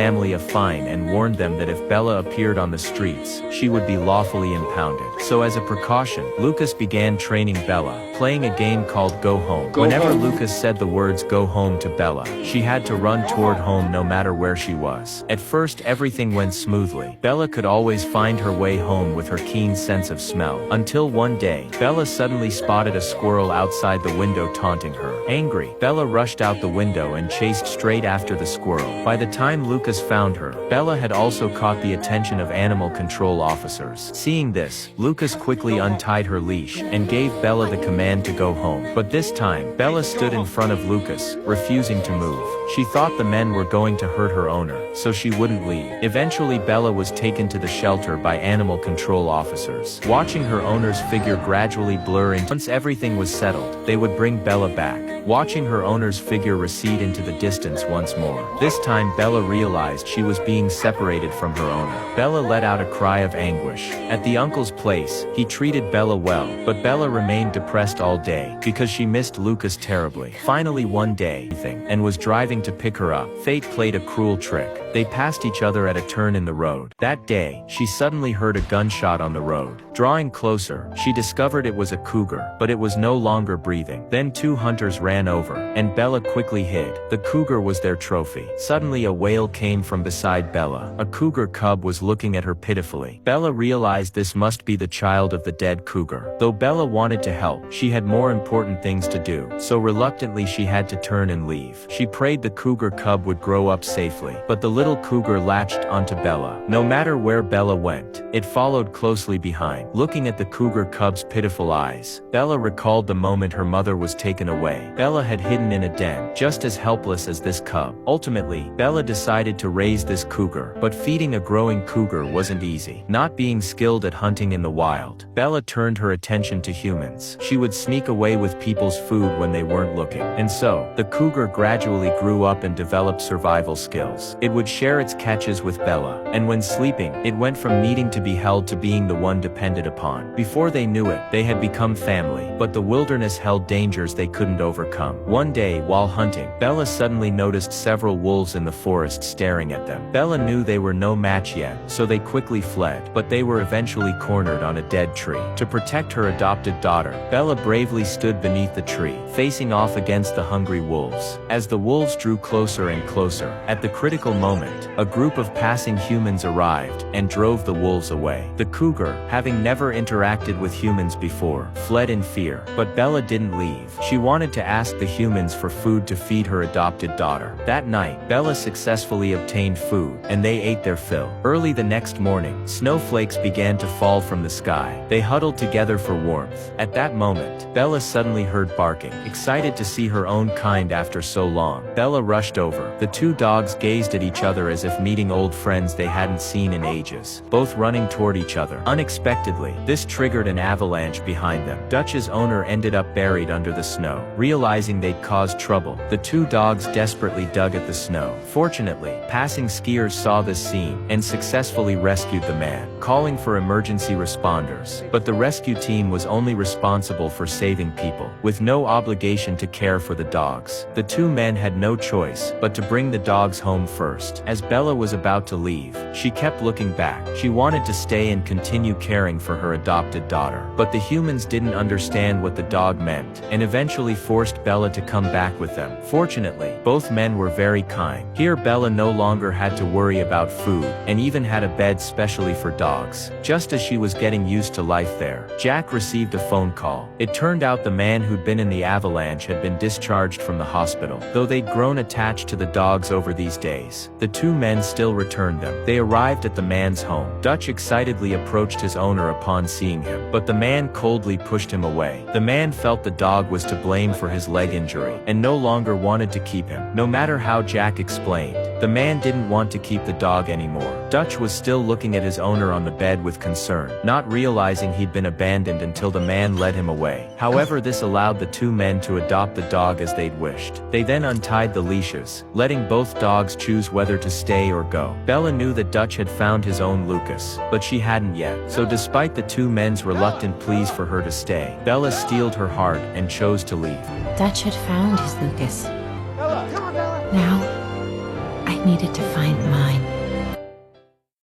family a fine and warned them that if Bella appeared on the streets, she would be lawfully impounded. So as a precaution, Lucas began training Bella, playing a game called Go Home. Whenever Lucas said the words "Go home" to Bella, she had to run toward home no matter where she was. At first everything went smoothly. Bella could always find her way home with her keen sense of smell. Until one day, Bella suddenly spotted a squirrel outside the window taunting her. Angry, Bella rushed out the window and chased straight after the squirrel. By the time Lucas found her, Bella had also caught the attention of animal control officers. Seeing this, Lucas quickly untied her leash and gave Bella the command to go home. But this time, Bella stood in front of Lucas, refusing to move. She thought the men were going to hurt her owner, so she wouldn't leave. Eventually Bella was taken to the shelter by animal control officers. Watching her owner's figure gradually blur in. Once everything was settled, they would bring Bella back. Watching her owner's figure recede into the distance once more. This time Bella realized she was being separated from her owner. Bella let out a cry of anguish. At the uncle's place, he treated Bella well, but Bella remained depressed all day, because she missed Lucas terribly. Finally one day, and was driving to pick her up. Fate played a cruel trick. They passed each other at a turn in the road. That day, she suddenly heard a gunshot on the road. Drawing closer, she discovered it was a cougar, but it was no longer breathing. Then two hunters ran over, and Bella quickly hid. The cougar was their trophy. Suddenly a wail came from beside Bella. A cougar cub was looking at her pitifully. Bella realized this must be the child of the dead cougar. Though Bella wanted to help, she had more important things to do, so reluctantly she had to turn and leave. She prayed the cougar cub would grow up safely, but the little cougar latched onto Bella. No matter where Bella went, it followed closely behind. Looking at the cougar cub's pitiful eyes, Bella recalled the moment her mother was taken away. Bella had hidden in a den, just as helpless as this cub. Ultimately, Bella decided to raise this cougar, but feeding a growing cougar wasn't easy. Not being skilled at hunting in the wild, Bella turned her attention to humans. She would sneak away with people's food when they weren't looking. And so, the cougar gradually grew up and developed survival skills. It would share its catches with Bella, and when sleeping, it went from needing to be held to being the one depended upon. Before they knew it, they had become family, but the wilderness held dangers they couldn't overcome. One day, while hunting, Bella suddenly noticed several wolves in the forest staring at them. Bella knew they were no match yet, so they quickly fled, but they were eventually cornered on a dead tree. To protect her adopted daughter, Bella bravely stood beneath the tree, facing off against the hungry wolves. As the wolves drew closer and closer, at the critical moment, a group of passing humans arrived and drove the wolves away. The cougar, having never interacted with humans before, fled in fear, but Bella didn't leave. She wanted to ask the humans for food to feed her adopted daughter. That night, Bella successfully obtained food, and they ate their fill. Early the next morning, snowflakes began to fall from the sky. They huddled together for warmth. At that moment, Bella suddenly heard barking. Excited to see her own kind after so long, Bella rushed over. The two dogs gazed at each other as if meeting old friends they hadn't seen in ages, both running toward each other. Unexpectedly, this triggered an avalanche behind them. Dutch's owner ended up buried under the snow. Realizing they'd caused trouble, the two dogs desperately dug at the snow. Fortunately, passing skiers saw this scene and successfully rescued the man, calling for emergency responders. But the rescue team was only responsible for saving people, with no obligation to care for the dogs. The two men had no choice but to bring the dogs home first. As Bella was about to leave, she kept looking back. She wanted to stay and continue caring for her adopted daughter. But the humans didn't understand what the dog meant, and eventually forced Bella to come back with them. Fortunately, both men were very kind. Here Bella no longer had to worry about food, and even had a bed specially for dogs. Just as she was getting used to life there, Jack received a phone call. It turned out the man who'd been in the avalanche had been discharged from the hospital. Though they'd grown attached to the dogs over these days, the two men still returned them. They arrived at the man's home. Dutch excitedly approached his owner upon seeing him, but the man coldly pushed him away. The man felt the dog was to blame for his leg injury, and no longer wanted to keep him. No matter how Jack explained, the man didn't want to keep the dog anymore. Dutch was still looking at his owner on the bed with concern, not realizing he'd been abandoned until the man led him away. However, this allowed the two men to adopt the dog as they'd wished. They then untied the leashes, letting both dogs choose whether to stay or go. Bella knew that Dutch had found his own Lucas, but she hadn't yet. So despite the two men's reluctant pleas for her to stay, Bella steeled her heart and chose to leave. Dutch had found his Lucas. Now, I needed to find mine.